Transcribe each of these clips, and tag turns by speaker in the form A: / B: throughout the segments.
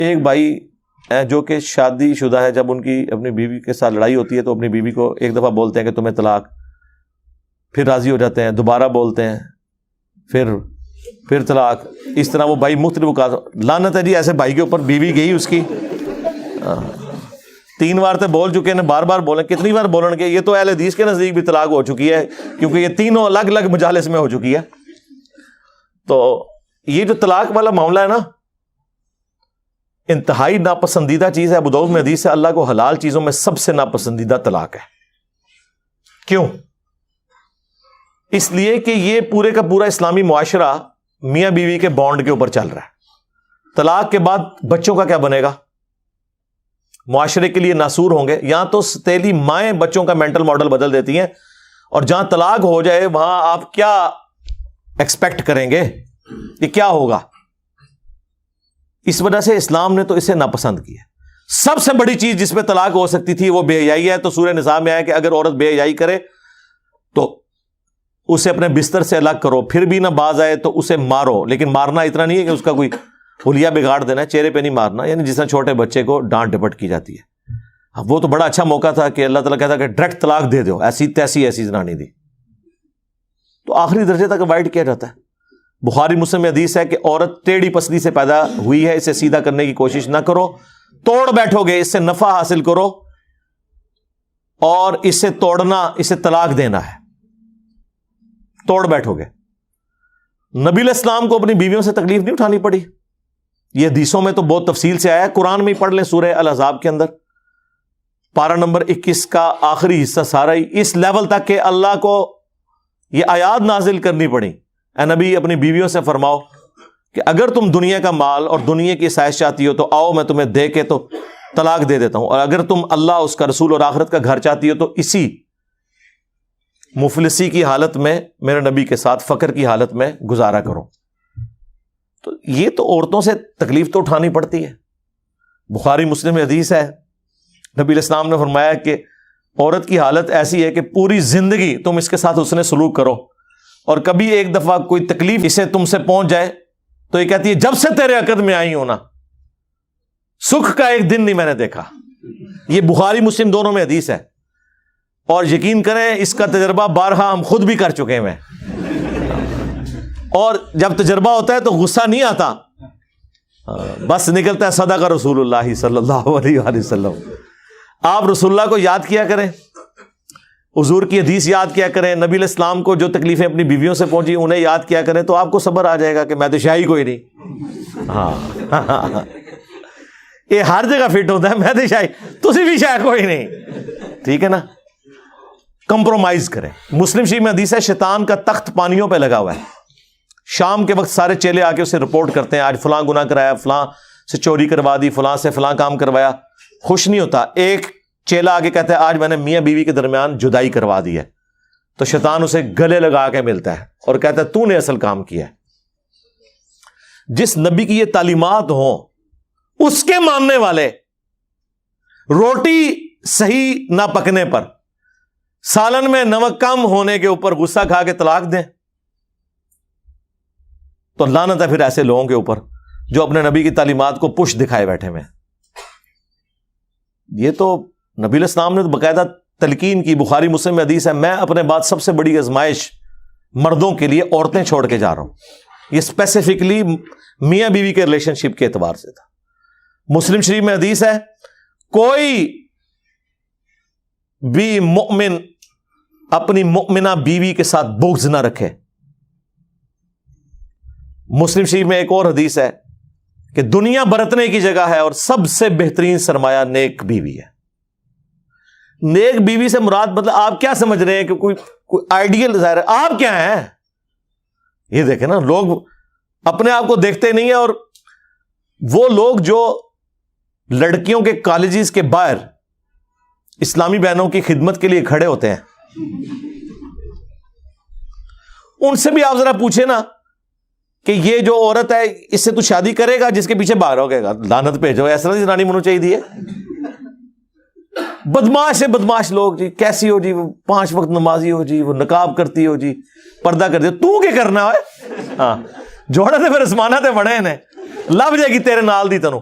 A: ایک بھائی جو کہ شادی شدہ ہے، جب ان کی اپنی بیوی کے ساتھ لڑائی ہوتی ہے تو اپنی بیوی کو ایک دفعہ بولتے ہیں کہ تمہیں طلاق، پھر راضی ہو جاتے ہیں، دوبارہ بولتے ہیں، پھر طلاق. اس طرح وہ بھائی مختلف اوقات. لعنت ہے جی ایسے بھائی کے اوپر. بیوی گئی اس کی 3 بار تو بول چکے ہیں، بار بار بولیں، کتنی بار بولیں گے؟ یہ تو اہل حدیث کے نزدیک بھی طلاق ہو چکی ہے، کیونکہ یہ تینوں الگ الگ مجالس میں ہو چکی ہے. تو یہ جو طلاق والا معاملہ ہے نا، انتہائی ناپسندیدہ چیز ہے. ابو داؤد میں حدیث ہے اللہ کو حلال چیزوں میں سب سے ناپسندیدہ طلاق ہے. کیوں؟ اس لیے کہ یہ پورے کا پورا اسلامی معاشرہ میاں بیوی کے بانڈ کے اوپر چل رہا ہے. طلاق کے بعد بچوں کا کیا بنے گا؟ معاشرے کے لیے ناسور ہوں گے. یہاں تو ستیلی مائیں بچوں کا مینٹل ماڈل بدل دیتی ہیں، اور جہاں طلاق ہو جائے وہاں آپ کیا ایکسپیکٹ کریں گے؟ یہ کیا ہوگا؟ اس وجہ سے اسلام نے تو اسے ناپسند کیا. سب سے بڑی چیز جس میں طلاق ہو سکتی تھی وہ بے حیائی ہے. تو سورہ نساء میں آیا کہ اگر عورت بے حیائی کرے تو اسے اپنے بستر سے الگ کرو، پھر بھی نہ باز آئے تو اسے مارو. لیکن مارنا اتنا نہیں ہے کہ اس کا کوئی حلیہ بگاڑ دینا ہے، چہرے پہ نہیں مارنا، یعنی جس طرح چھوٹے بچے کو ڈانٹ ڈپٹ کی جاتی ہے. وہ تو بڑا اچھا موقع تھا کہ اللہ تعالیٰ کہتا کہ ڈائریکٹ طلاق دے دو، ایسی تیسی زنانی دی. تو آخری درجے تک اوائڈ کیا جاتا ہے. بخاری مسلم میں حدیث ہے کہ عورت ٹیڑھی پسلی سے پیدا ہوئی ہے، اسے سیدھا کرنے کی کوشش نہ کرو. توڑ بیٹھو گے اس سے نفع حاصل کرو، اور اسے توڑنا، اسے طلاق دینا ہے. توڑ بیٹھو گے. نبی علیہ السلام کو اپنی بیویوں سے تکلیف نہیں اٹھانی پڑی. یہ حدیثوں میں تو بہت تفصیل سے آیا ہے. قرآن میں ہی پڑھ لیں سورہ الاحزاب کے اندر پارہ نمبر 21 کا آخری حصہ سارا ہی اس لیول تک کہ اللہ کو یہ آیات نازل کرنی پڑی. اے نبی اپنی بیویوں سے فرماؤ کہ اگر تم دنیا کا مال اور دنیا کی عیش چاہتی ہو تو آؤ میں تمہیں دے کے تو طلاق دے دیتا ہوں، اور اگر تم اللہ، اس کا رسول اور آخرت کا گھر چاہتی ہو تو اسی مفلسی کی حالت میں میرے نبی کے ساتھ فقر کی حالت میں گزارا کرو. تو یہ تو عورتوں سے تکلیف تو اٹھانی پڑتی ہے. بخاری مسلم میں حدیث ہے، نبی علیہ السلام نے فرمایا کہ عورت کی حالت ایسی ہے کہ پوری زندگی تم اس کے ساتھ حسن سلوک کرو، اور کبھی ایک دفعہ کوئی تکلیف اسے تم سے پہنچ جائے تو یہ کہتی ہے جب سے تیرے عقد میں آئی ہوں نا سکھ کا ایک دن نہیں میں نے دیکھا. یہ بخاری مسلم دونوں میں حدیث ہے، اور یقین کریں اس کا تجربہ بارہا ہم خود بھی کر چکے ہیں. اور جب تجربہ ہوتا ہے تو غصہ نہیں آتا، بس نکلتا ہے صدق رسول اللہ صلی اللہ علیہ وآلہ وسلم. آپ رسول اللہ کو یاد کیا کریں، حضور کی حدیث یاد کیا کریں، نبی علیہ السلام کو جو تکلیفیں اپنی بیویوں سے پہنچی انہیں یاد کیا کریں، تو آپ کو صبر آ جائے گا کہ میں تو شاہی کوئی نہیں. ہاں یہ ہر جگہ فٹ ہوتا ہے، میں تو شاہی، تسی بھی شاہی کوئی نہیں. ٹھیک ہے نا؟ کمپرومائز کریں. مسلم شریف میں حدیث ہے شیطان کا تخت پانیوں پہ لگا ہوا ہے. شام کے وقت سارے چیلے آ کے اسے رپورٹ کرتے ہیں، آج فلاں گناہ کرایا، فلاں سے چوری کروا دی، فلاں سے فلاں کام کروایا. خوش نہیں ہوتا. ایک چیلا آگے کہتا ہے آج میں نے میاں بیوی کے درمیان جدائی کروا دی ہے، تو شیطان اسے گلے لگا کے ملتا ہے اور کہتا ہے تو نے اصل کام کیا ہے. جس نبی کی یہ تعلیمات ہوں اس کے ماننے والے روٹی صحیح نہ پکنے پر، سالن میں نمک کم ہونے کے اوپر غصہ کھا کے طلاق دیں تو لعنت ہے پھر ایسے لوگوں کے اوپر جو اپنے نبی کی تعلیمات کو پش دکھائے بیٹھے ہوئے. یہ تو نبی علیہ السلام نے تو باقاعدہ تلقین کی. بخاری مسلم میں حدیث ہے میں اپنے بعد سب سے بڑی آزمائش مردوں کے لیے عورتیں چھوڑ کے جا رہا ہوں. یہ اسپیسیفکلی میاں بیوی کے ریلیشن شپ کے اعتبار سے تھا. مسلم شریف میں حدیث ہے کوئی بھی مؤمن اپنی مؤمنہ بیوی کے ساتھ بغض نہ رکھے. مسلم شریف میں ایک اور حدیث ہے کہ دنیا برتنے کی جگہ ہے اور سب سے بہترین سرمایہ نیک بیوی ہے. نیک بیوی سے مراد مطلب آپ کیا سمجھ رہے ہیں کہ کوئی آئیڈیل ظاہر ہے؟ آپ کیا ہیں؟ یہ دیکھیں نا، لوگ اپنے آپ کو دیکھتے نہیں ہیں. اور وہ لوگ جو لڑکیوں کے کالجز کے باہر اسلامی بہنوں کی خدمت کے لیے کھڑے ہوتے ہیں، ان سے بھی آپ ذرا پوچھیں نا کہ یہ جو عورت ہے اس سے تو شادی کرے گا جس کے پیچھے باہر ہو گئے گا. لعنت بھیجو، ایسا نہیں رانی منو چاہیے. بدماش سے بدماش لوگ جی، کیسی ہو جی وہ 5 وقت نمازی ہو جی، وہ نقاب کرتی ہو جی، پردہ کر دے. تو کیا کرنا ہے؟ ہاں جوڑے تھے پھر اسمانہ تے بڑے نے لب جائے گی تیرے نال دی تنو.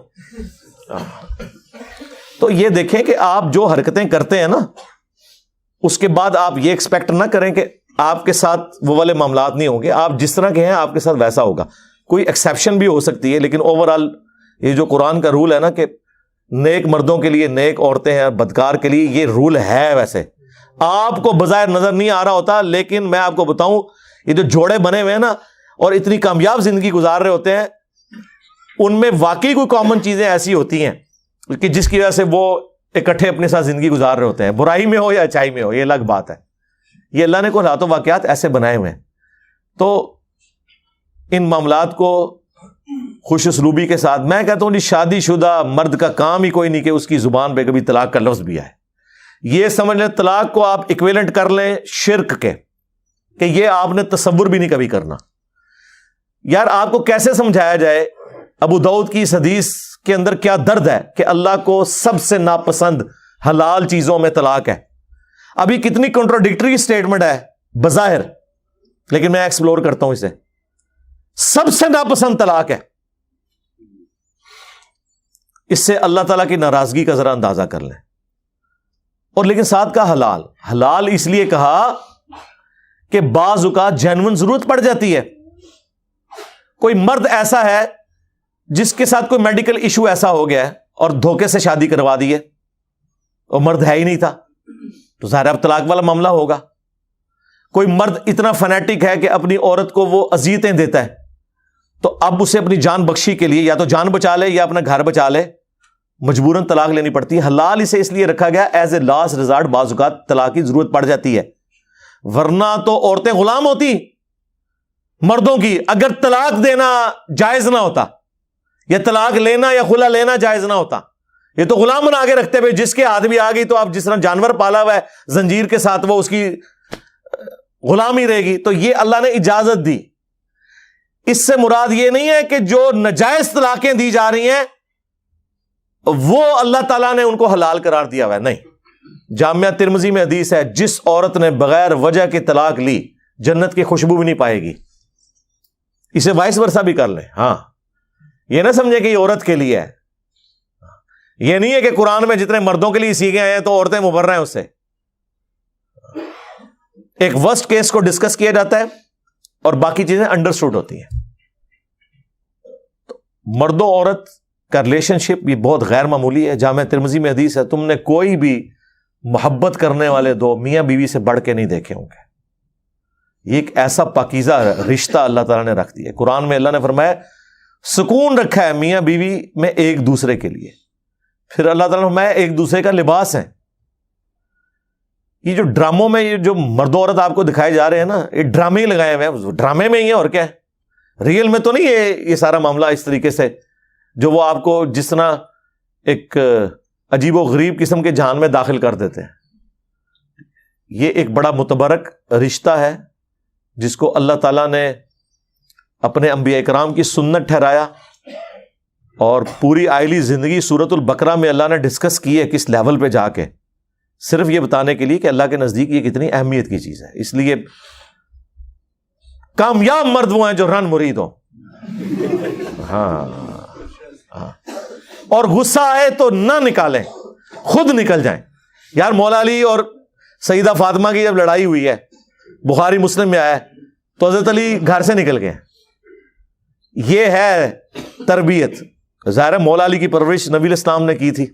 A: تو یہ دیکھیں کہ آپ جو حرکتیں کرتے ہیں نا, اس کے بعد آپ یہ ایکسپیکٹ نہ کریں کہ آپ کے ساتھ وہ والے معاملات نہیں ہوں گے. آپ جس طرح کے ہیں آپ کے ساتھ ویسا ہوگا. کوئی ایکسیپشن بھی ہو سکتی ہے, لیکن اوور آل یہ جو قرآن کا رول ہے نا کہ نیک مردوں کے لیے نیک عورتیں ہیں, بدکار کے لیے, یہ رول ہے. ویسے آپ کو بظاہر نظر نہیں آ رہا ہوتا, لیکن میں آپ کو بتاؤں یہ جو جوڑے بنے ہوئے ہیں نا اور اتنی کامیاب زندگی گزار رہے ہوتے ہیں, ان میں واقعی کوئی کامن چیزیں ایسی ہوتی ہیں کہ جس کی وجہ سے وہ اکٹھے اپنے ساتھ زندگی گزار رہے ہوتے ہیں, برائی میں ہو یا اچائی میں ہو, یہ الگ بات ہے. یہ اللہ نے کوئی حالات و واقعات ایسے بنائے ہوئے ہیں. تو ان معاملات کو خوش اسلوبی کے ساتھ, میں کہتا ہوں جی شادی شدہ مرد کا کام ہی کوئی نہیں کہ اس کی زبان پہ کبھی طلاق کا لفظ بھی آئے. یہ سمجھ لیں طلاق کو آپ ایکویلنٹ کر لیں شرک کے, کہ یہ آپ نے تصور بھی نہیں کبھی کرنا. یار آپ کو کیسے سمجھایا جائے ابو داؤد کی اس حدیث کے اندر کیا درد ہے کہ اللہ کو سب سے ناپسند حلال چیزوں میں طلاق ہے. ابھی کتنی کنٹراڈکٹری سٹیٹمنٹ ہے بظاہر, لیکن میں ایکسپلور کرتا ہوں اسے. سب سے ناپسند طلاق ہے. اس سے اللہ تعالیٰ کی ناراضگی کا ذرا اندازہ کر لیں. اور لیکن ساتھ کا حلال, حلال اس لیے کہا کہ بعض اوقات جینون ضرورت پڑ جاتی ہے. کوئی مرد ایسا ہے جس کے ساتھ کوئی میڈیکل ایشو ایسا ہو گیا ہے اور دھوکے سے شادی کروا دی ہے, اور مرد ہے ہی نہیں تھا, تو ظاہر اب طلاق والا معاملہ ہوگا. کوئی مرد اتنا فنیٹک ہے کہ اپنی عورت کو وہ اذیتیں دیتا ہے, تو اب اسے اپنی جان بخشی کے لیے یا تو جان بچا لے یا اپنا گھر بچا لے, مجبوراً طلاق لینی پڑتی ہے. حلال اسے اس لیے رکھا گیا ایز اے لاسٹ ریزارٹ, بعض اوقات طلاق کی ضرورت پڑ جاتی ہے, ورنہ تو عورتیں غلام ہوتی مردوں کی. اگر طلاق دینا جائز نہ ہوتا, یا طلاق لینا یا خلا لینا جائز نہ ہوتا, یہ تو غلام بنا کے رکھتے ہوئے جس کے ہاتھ بھی آ گئی تو آپ جس طرح جانور پالا ہوا ہے زنجیر کے ساتھ وہ اس کی غلامی رہے گی. تو یہ اللہ نے اجازت دی. اس سے مراد یہ نہیں ہے کہ جو ناجائز طلاقیں دی جا رہی ہیں وہ اللہ تعالیٰ نے ان کو حلال قرار دیا ہوا ہے, نہیں. جامعہ ترمذی میں حدیث ہے, جس عورت نے بغیر وجہ کے طلاق لی جنت کی خوشبو بھی نہیں پائے گی. اسے وائس ورثہ بھی کر لیں. ہاں, یہ نہ سمجھے کہ یہ عورت کے لیے ہے. یہ نہیں ہے کہ قرآن میں جتنے مردوں کے لیے سیکھے ہیں تو عورتیں مبرہ ہیں اس سے. ایک ورسٹ کیس کو ڈسکس کیا جاتا ہے اور باقی چیزیں انڈرسٹوڈ ہوتی ہیں. تو مرد و عورت کا ریلیشن شپ بھی بہت غیر معمولی ہے. جامعہ ترمذی میں حدیث ہے, تم نے کوئی بھی محبت کرنے والے دو میاں بیوی سے بڑھ کے نہیں دیکھے ہوں گے. یہ ایک ایسا پاکیزہ رشتہ اللہ تعالیٰ نے رکھ دیا. قرآن میں اللہ نے فرمایا سکون رکھا ہے میاں بیوی میں ایک دوسرے کے لیے. پھر اللہ تعالیٰ نے فرمایا ایک دوسرے کا لباس ہے. یہ جو ڈراموں میں یہ جو مرد و عورت آپ کو دکھائے جا رہے ہیں نا, یہ ڈرامے ہی لگائے ہوئے ہیں, ڈرامے میں ہی ہے اور کیا ہے, ریئل میں تو نہیں ہے یہ سارا معاملہ اس طریقے سے جو وہ آپ کو جس طرح ایک عجیب و غریب قسم کے جہان میں داخل کر دیتے ہیں. یہ ایک بڑا متبرک رشتہ ہے جس کو اللہ تعالیٰ نے اپنے انبیاء کرام کی سنت ٹھہرایا, اور پوری آئلی زندگی سورۃ البقرہ میں اللہ نے ڈسکس کی ہے کس لیول پہ جا کے, صرف یہ بتانے کے لیے کہ اللہ کے نزدیک یہ کتنی اہمیت کی چیز ہے. اس لیے کامیاب مرد وہ ہیں جو رن مرید ہوں. ہاں, اور غصہ آئے تو نہ نکالیں, خود نکل جائیں. یار مولا علی اور سیدہ فاطمہ کی جب لڑائی ہوئی ہے, بخاری مسلم میں آیا ہے, تو حضرت علی گھر سے نکل گئے. یہ ہے تربیت. ظاہر مولا علی کی پرورش نبی علیہ السلام نے کی تھی.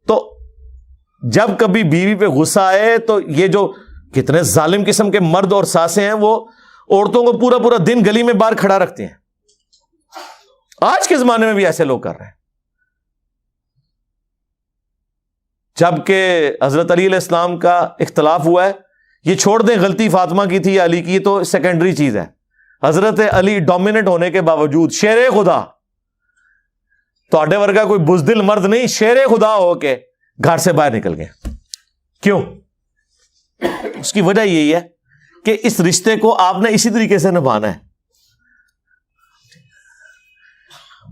A: تو جب کبھی بیوی پہ غصہ آئے تو یہ جو کتنے ظالم قسم کے مرد اور ساسیں ہیں وہ عورتوں کو پورا پورا دن گلی میں باہر کھڑا رکھتے ہیں. آج کے زمانے میں بھی ایسے لوگ کر رہے ہیں. جبکہ حضرت علی علیہ السلام کا اختلاف ہوا ہے, یہ چھوڑ دیں غلطی فاطمہ کی تھی یا علی کی, یہ تو سیکنڈری چیز ہے. حضرت علی ڈومیننٹ ہونے کے باوجود شیر خدا, تو ورگا کوئی بزدل مرد نہیں, شیر خدا ہو کے گھر سے باہر نکل گئے. کیوں؟ اس کی وجہ یہی ہے کہ اس رشتے کو آپ نے اسی طریقے سے نبھانا ہے.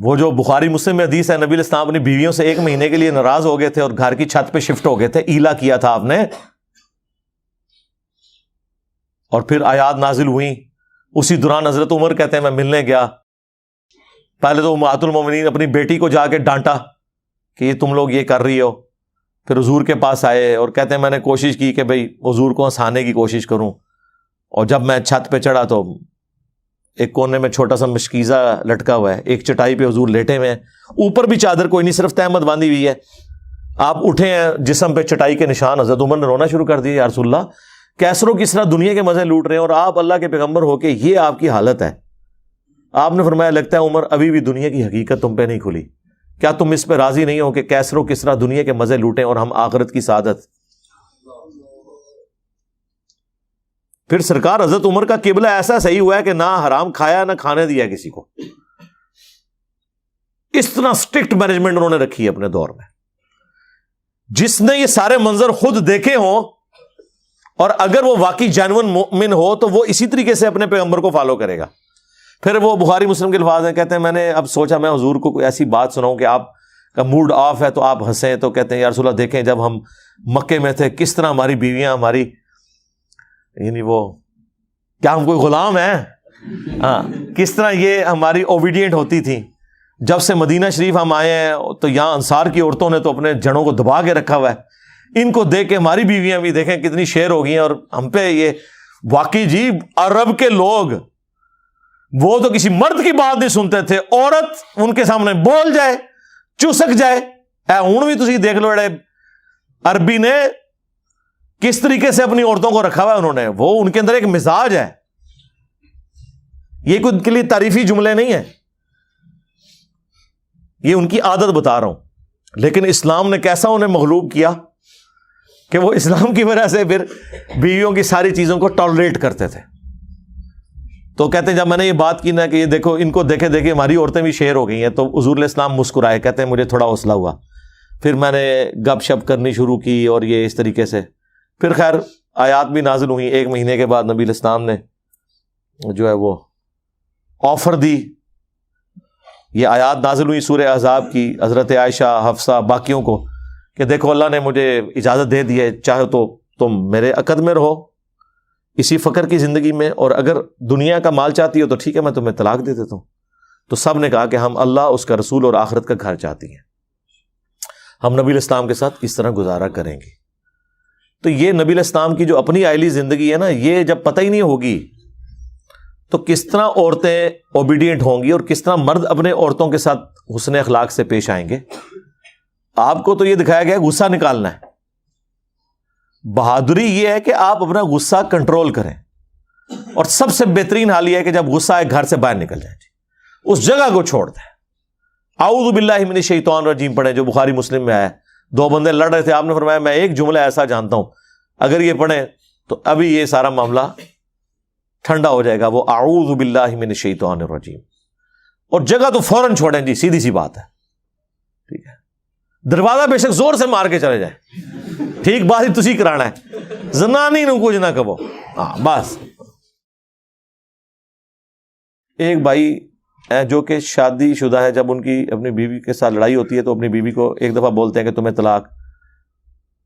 A: وہ جو بخاری مسلم میں حدیث ہے, نبی علیہ السلام اپنی بیویوں سے 1 مہینے کے لیے ناراض ہو گئے تھے اور گھر کی چھت پہ شفٹ ہو گئے تھے, ایلا کیا تھا آپ نے, اور پھر آیات نازل ہوئیں. اسی دوران حضرت عمر کہتے ہیں میں ملنے گیا پہلے تو امہات المومنین اپنی بیٹی کو جا کے ڈانٹا کہ یہ تم لوگ یہ کر رہی ہو. پھر حضور کے پاس آئے اور کہتے ہیں میں نے کوشش کی کہ بھئی حضور کو ہنسانے کی کوشش کروں, اور جب میں چھت پہ چڑھا تو ایک کونے میں چھوٹا سا مشکیزہ لٹکا ہوا ہے, ایک چٹائی پہ حضور لیٹے ہوئے ہیں, اوپر بھی چادر کوئی نہیں, صرف تہمت باندھی ہوئی ہے. آپ اٹھے ہیں, جسم پہ چٹائی کے نشان. حضرت عمر نے رونا شروع کر دیا, یا رسول اللہ کیسر و کسریٰ دنیا کے مزے لوٹ رہے ہیں اور آپ اللہ کے پیغمبر ہو کے یہ آپ کی حالت ہے. آپ نے فرمایا لگتا ہے عمر ابھی بھی دنیا کی حقیقت تم پہ نہیں کھلی, کیا تم اس پہ راضی نہیں ہو کہ کیسر و کسریٰ دنیا کے مزے لوٹیں اور ہم آخرت کی سعادت. پھر سرکار حضرت عمر کا قبلہ ایسا صحیح ہوا ہے کہ نہ حرام کھایا نہ کھانے دیا کسی کو. اس طرح سٹرکٹ مینجمنٹ انہوں نے رکھی ہے اپنے دور میں. جس نے یہ سارے منظر خود دیکھے ہوں اور اگر وہ واقعی جینوئن مومن ہو تو وہ اسی طریقے سے اپنے پیغمبر کو فالو کرے گا. پھر وہ بخاری مسلم کے الفاظ ہیں, کہتے ہیں میں نے اب سوچا میں حضور کو کوئی ایسی بات سناؤں کہ آپ کا موڈ آف ہے تو آپ ہنسیں. تو کہتے ہیں یا رسول اللہ دیکھیں جب ہم مکے میں تھے کس طرح ہماری بیویاں ہماری یعنی وہ کیا ہم کوئی غلام ہیں, ہاں کس طرح یہ ہماری اوبیڈینٹ ہوتی تھیں. جب سے مدینہ شریف ہم آئے ہیں تو یہاں انصار کی عورتوں نے تو اپنے جڑوں کو دبا کے رکھا ہوا ہے. ان کو دیکھ کے ہماری بیویاں بھی دیکھیں کتنی شیر ہو گئی ہیں, اور ہم پہ یہ واقعی جی عرب کے لوگ وہ تو کسی مرد کی بات نہیں سنتے تھے, عورت ان کے سامنے بول جائے چسک جائے. ہوں بھی تسی دیکھ لو اڑے عربی نے کس طریقے سے اپنی عورتوں کو رکھا ہوا ہے انہوں نے, وہ ان کے اندر ایک مزاج ہے. یہ کوئی ان کے لیے تعریفی جملے نہیں ہیں, یہ ان کی عادت بتا رہا ہوں. لیکن اسلام نے کیسا انہیں مغلوب کیا کہ وہ اسلام کی وجہ سے پھر بیویوں کی ساری چیزوں کو ٹالریٹ کرتے تھے. تو کہتے ہیں جب میں نے یہ بات کی نا کہ یہ دیکھو ان کو دیکھے دیکھے ہماری عورتیں بھی شیر ہو گئی ہیں, تو حضور علیہ السلام مسکرائے, کہتے ہیں مجھے تھوڑا حوصلہ ہوا. پھر میں نے گپ شپ کرنی شروع کی اور یہ اس طریقے سے پھر خیر آیات بھی نازل ہوئی. 1 مہینے کے بعد نبی علیہ السلام نے جو ہے وہ آفر دی, یہ آیات نازل ہوئی سورہ احزاب کی حضرت عائشہ حفصہ باقیوں کو کہ دیکھو اللہ نے مجھے اجازت دے دی ہے, چاہے تو تم میرے عقد میں رہو اسی فقر کی زندگی میں, اور اگر دنیا کا مال چاہتی ہو تو ٹھیک ہے میں تمہیں طلاق دے دیتا ہوں. تو سب نے کہا کہ ہم اللہ اس کا رسول اور آخرت کا گھر چاہتی ہیں, ہم نبی علیہ السلام کے ساتھ کس طرح گزارا کریں گے. تو یہ نبی علیہ السلام کی جو اپنی آئلی زندگی ہے نا, یہ جب پتہ ہی نہیں ہوگی تو کس طرح عورتیں اوبیڈینٹ ہوں گی اور کس طرح مرد اپنے عورتوں کے ساتھ حسن اخلاق سے پیش آئیں گے. آپ کو تو یہ دکھایا گیا غصہ نکالنا ہے, بہادری یہ ہے کہ آپ اپنا غصہ کنٹرول کریں, اور سب سے بہترین حال یہ ہے کہ جب غصہ ایک گھر سے باہر نکل جائے اس جگہ کو چھوڑ دیں. اعوذ باللہ من الشیطان الرجیم پڑھیں جو بخاری مسلم میں آیا ہے. 2 بندے لڑ رہے تھے, آپ نے فرمایا میں ایک جملہ ایسا جانتا ہوں اگر یہ پڑھیں تو ابھی یہ سارا معاملہ ٹھنڈا ہو جائے گا, وہ اعوذ باللہ من الشیطان الرجیم, اور جگہ تو فوراً چھوڑیں جی, سیدھی سی بات ہے. ٹھیک ہے, دروازہ بے شک زور سے مار کے چلے جائیں, ٹھیک بات ہی تسی کرانا ہے, زنانی نو کچھ نہ کہو, ہاں بس. ایک بھائی جو کہ شادی شدہ ہے, جب ان کی اپنی بیوی کے ساتھ لڑائی ہوتی ہے تو اپنی بیوی کو ایک دفعہ بولتے ہیں کہ تمہیں طلاق,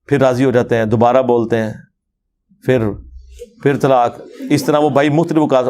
A: پھر راضی ہو جاتے ہیں, دوبارہ بولتے ہیں, پھر طلاق. اس طرح وہ بھائی مختلف اوقات